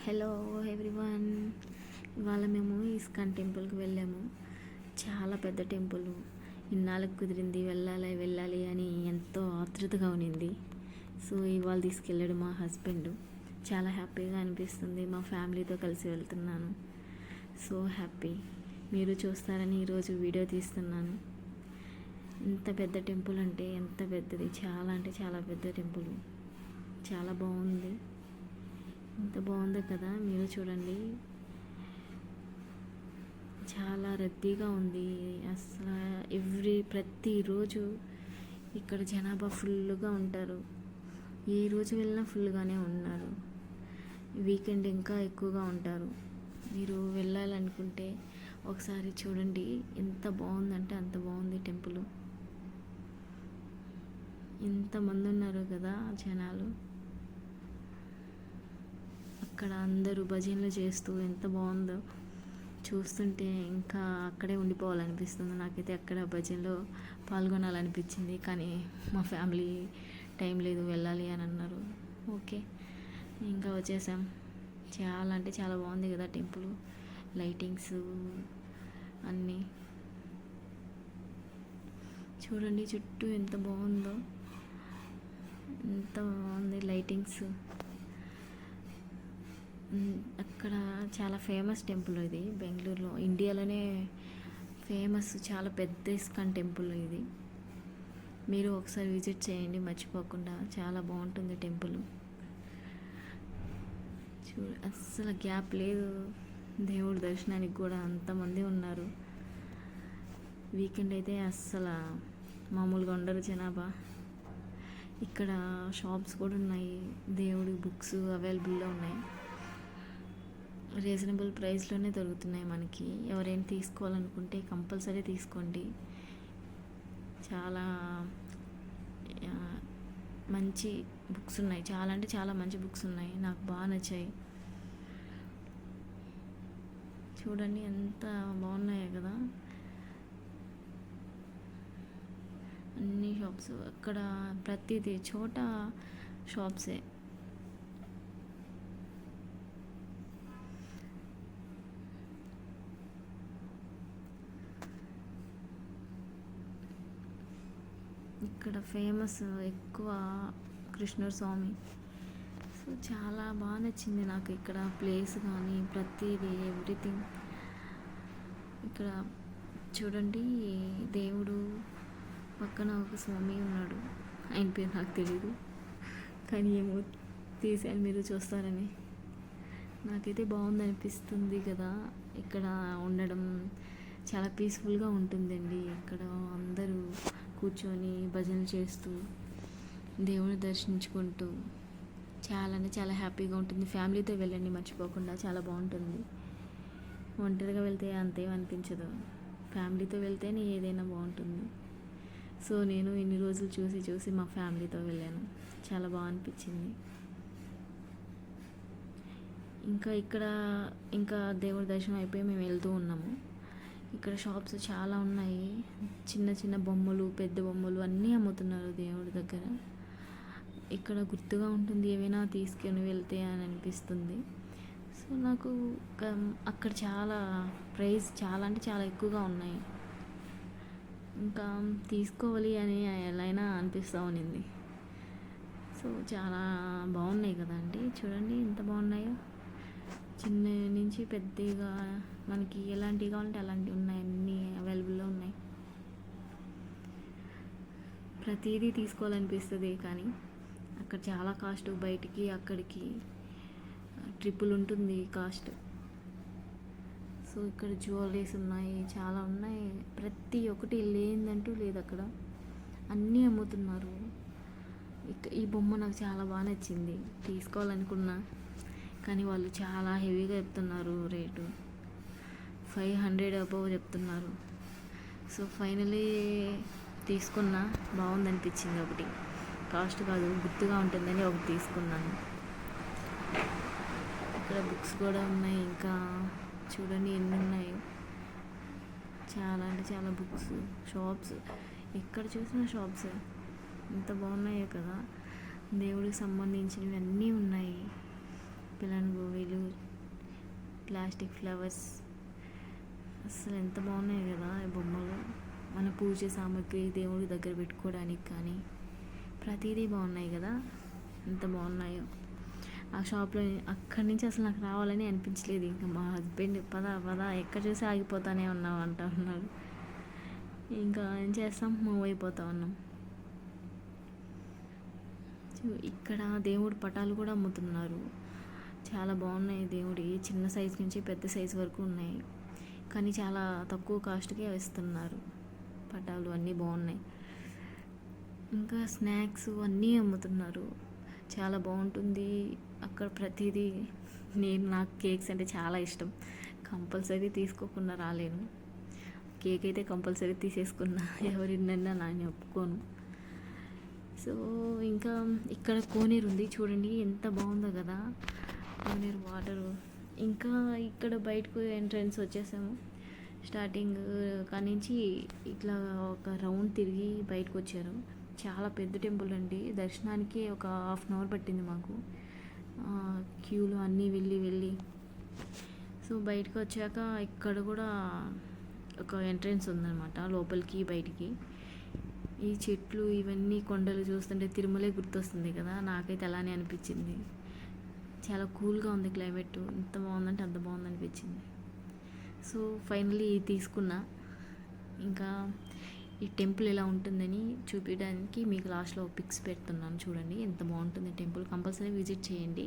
Hello everyone. ఇవాళ మేము ISKCON టెంపుల్కి వెళ్ళాము. చాలా పెద్ద టెంపుల్. ఇన్నాళ్ళకి కుదిరింది, వెళ్ళాలి అని ఎంతో ఆతృతగా ఉన్నింది. సో ఇవాళ తీసుకెళ్ళాడు మా హస్బెండ్. చాలా హ్యాపీగా అనిపిస్తుంది. మా ఫ్యామిలీతో కలిసి వెళ్తున్నాను. So happy. మీరు చూస్తారని ఈరోజు వీడియో తీస్తున్నాను. ఇంత పెద్ద టెంపుల్ అంటే ఎంత పెద్దది, చాలా అంటే చాలా పెద్ద టెంపుల్. చాలా బాగుంది. ఎంత బాగుందో కదా, మీరు చూడండి. చాలా రద్దీగా ఉంది. అసలు ప్రతిరోజు ఇక్కడ జనాభా ఫుల్గా ఉంటారు. ఏ రోజు వెళ్ళినా ఫుల్గానే ఉన్నారు. వీకెండ్ ఇంకా ఎక్కువగా ఉంటారు. మీరు వెళ్ళాలనుకుంటే ఒకసారి చూడండి. ఎంత బాగుందంటే అంత బాగుంది టెంపుల్. ఎంతమంది ఉన్నారు కదా జనాలు. అక్కడ అందరూ భజనలు చేస్తూ ఎంత బాగుందో చూస్తుంటే ఇంకా అక్కడే ఉండిపోవాలనిపిస్తుంది. నాకైతే అక్కడ భజనలో పాల్గొనాలనిపించింది. కానీ మా ఫ్యామిలీ టైం లేదు, వెళ్ళాలి అని అన్నారు. ఓకే, ఇంకా వచ్చేసాం. చాలా అంటే చాలా బాగుంది కదా టెంపుల్. లైటింగ్స్ అన్నీ చూడండి. చుట్టూ ఎంత బాగుందో, ఎంత బాగుంది లైటింగ్స్. అక్కడ చాలా ఫేమస్ టెంపుల్ ఇది. బెంగళూరులో, ఇండియాలోనే ఫేమస్, చాలా పెద్ద ఇస్కాన్ టెంపుల్ ఇది. మీరు ఒకసారి విజిట్ చేయండి మర్చిపోకుండా. చాలా బాగుంటుంది టెంపుల్. అస్సలు గ్యాప్ లేదు దేవుడి దర్శనానికి కూడా. అంతమంది ఉన్నారు. వీకెండ్ అయితే అస్సలు మామూలుగా ఉండరు జనాభా. ఇక్కడ షాప్స్ కూడా ఉన్నాయి. దేవుడి బుక్స్ అవైలబుల్లో ఉన్నాయి. రీజనబుల్ ప్రైస్లోనే దొరుకుతున్నాయి మనకి. ఎవరైనా తీసుకోవాలనుకుంటే కంపల్సరీ తీసుకోండి. చాలా మంచి బుక్స్ ఉన్నాయి. చాలా అంటే చాలా మంచి బుక్స్ ఉన్నాయి. నాకు బాగా నచ్చాయి. చూడండి ఎంత బాగున్నాయో కదా అన్ని షాప్స్. అక్కడ ప్రతిదీ చోట షాప్సే. ఇక్కడ ఫేమస్ ఎక్కువ కృష్ణుడు స్వామి. సో చాలా బాగా నచ్చింది నాకు ఇక్కడ ప్లేస్ కానీ ప్రతిదీ, ఎవ్రీథింగ్. ఇక్కడ చూడండి, దేవుడు పక్కన ఒక స్వామి ఉన్నాడు. ఆయన పేరు నాకు తెలీదు, కానీ ఏమో తీసాను, మీరు చూస్తారని. నాకైతే బాగుంది అనిపిస్తుంది కదా ఇక్కడ ఉండడం. చాలా పీస్ఫుల్గా ఉంటుందండి. ఇక్కడ అందరూ కూర్చొని భజనలు చేస్తూ దేవుని దర్శించుకుంటూ చాలా అంటే చాలా హ్యాపీగా ఉంటుంది. ఫ్యామిలీతో వెళ్ళండి మర్చిపోకుండా. చాలా బాగుంటుంది. ఒంటరిగా వెళ్తే అంతేం అనిపించదు. ఫ్యామిలీతో వెళ్తేనే ఏదైనా బాగుంటుంది. సో నేను ఇన్ని రోజులు చూసి మా ఫ్యామిలీతో వెళ్ళాను. చాలా బాగా అనిపించింది. ఇంకా దేవుడి దర్శనం అయిపోయి మేము వెళ్తూ ఉన్నాము. ఇక్కడ షాప్స్ చాలా ఉన్నాయి. చిన్న చిన్న బొమ్మలు, పెద్ద బొమ్మలు అన్నీ అమ్ముతున్నారు దేవుడి దగ్గర. ఇక్కడ గుర్తుగా ఉంటుంది ఏమైనా తీసుకొని వెళ్తే అని అనిపిస్తుంది. సో నాకు అక్కడ చాలా ప్రైస్ చాలా అంటే చాలా ఎక్కువగా ఉన్నాయి. ఇంకా తీసుకోవాలి అని ఎలా అనిపిస్తూ ఉన్నింది. సో చాలా బాగున్నాయి కదండి. చూడండి ఎంత బాగున్నాయో. చిన్న నుంచి పెద్దగా మనకి ఎలాంటివి కావాలంటే అలాంటివి ఉన్నాయి. అన్నీ అవైలబుల్లో ఉన్నాయి. ప్రతిదీ తీసుకోవాలనిపిస్తుంది. కానీ అక్కడ చాలా కాస్ట్. బయటికి అక్కడికి ట్రిపుల్ ఉంటుంది కాస్ట్. సో ఇక్కడ జ్యువెలరీస్ ఉన్నాయి, చాలా ఉన్నాయి. ప్రతి ఒక్కటి లేదంటూ లేదు అక్కడ. అన్నీ అమ్ముతున్నారు. ఈ బొమ్మ నాకు చాలా బాగా నచ్చింది. తీసుకోవాలనుకున్నా కానీ వాళ్ళు చాలా హెవీగా చెప్తున్నారు రేటు. 500 అబవ్ చెప్తున్నారు. సో ఫైనలీ తీసుకున్నా. బాగుంది అనిపించింది. ఒకటి కాస్ట్ కాదు, గుర్తుగా ఉంటుందని ఒకటి తీసుకున్నాను. ఇక్కడ బుక్స్ కూడా ఉన్నాయి. ఇంకా చూడండి ఎన్ని ఉన్నాయో. చాలా అంటే చాలా బుక్స్, షాప్స్. ఎక్కడ చూసినా షాప్స్. ఎంత బాగున్నాయో కదా. దేవుడికి సంబంధించినవి అన్నీ ఉన్నాయి. పిల్లలు, వీళ్ళు ప్లాస్టిక్ ఫ్లవర్స్ అసలు ఎంత బాగున్నాయి కదా ఈ బొమ్మలు. మన పూజ సామాగ్రి దేవుడి దగ్గర పెట్టుకోవడానికి కానీ ప్రతిదీ బాగున్నాయి కదా, ఎంత బాగున్నాయో. ఆ షాప్లో అక్కడి నుంచి అసలు నాకు రావాలని అనిపించలేదు. ఇంకా మా హస్బెండ్ పద పద ఎక్కడ చూసి ఆగిపోతానే ఉన్నావు అంటా ఉన్నాడు. ఇంకా ఏం చేస్తాం, మూవ్ అయిపోతా ఉన్నాం. ఇక్కడ దేవుడి పటాలు కూడా అమ్ముతున్నారు. చాలా బాగున్నాయి దేవుడి, చిన్న సైజు నుంచి పెద్ద సైజు వరకు ఉన్నాయి. కానీ చాలా తక్కువ కాస్ట్కే ఇస్తున్నారు. పటాలు అన్నీ బాగున్నాయి. ఇంకా స్నాక్స్ అన్నీ అమ్ముతున్నారు. చాలా బాగుంటుంది అక్కడ ప్రతిదీ. నాకు కేక్స్ అంటే చాలా ఇష్టం. కంపల్సరీ తీసుకోకుండా రాలేను. కేక్ అయితే కంపల్సరీ తీసేసుకున్నా, ఎవరినన్నా నేను ఒప్పుకోను. సో ఇంకా ఇక్కడ కోనేరు ఉంది చూడండి, ఎంత బాగుందో కదా కోనేరు వాటరు. ఇంకా ఇక్కడ బయటకు ఎంట్రన్స్ వచ్చేసాము. స్టార్టింగ్ కానించి ఇట్లా ఒక రౌండ్ తిరిగి బయటకు వచ్చారు. చాలా పెద్ద టెంపుల్ అండి. దర్శనానికి ఒక 1/2 అవర్ పట్టింది మాకు, క్యూలో అన్నీ వెళ్ళి. సో బయటకు వచ్చాక ఇక్కడ కూడా ఒక ఎంట్రన్స్ ఉందన్నమాట, లోపలికి బయటికి. ఈ చెట్లు ఇవన్నీ కొండలు చూస్తుంటే తిరుమలే గుర్తొస్తుంది కదా, నాకైతే అలానే అనిపించింది. చాలా కూల్గా ఉంది క్లైమేట్, ఎంత బాగుందంటే అంత బాగుంది అనిపించింది. సో ఫైనల్లీ తీసుకున్నా. ఇంకా ఈ టెంపుల్ ఎలా ఉంటుందని చూపించడానికి మీకు లాస్ట్లో పిక్స్ పెడుతున్నాను చూడండి, ఎంత బాగుంటుంది టెంపుల్. కంపల్సరీ విజిట్ చేయండి.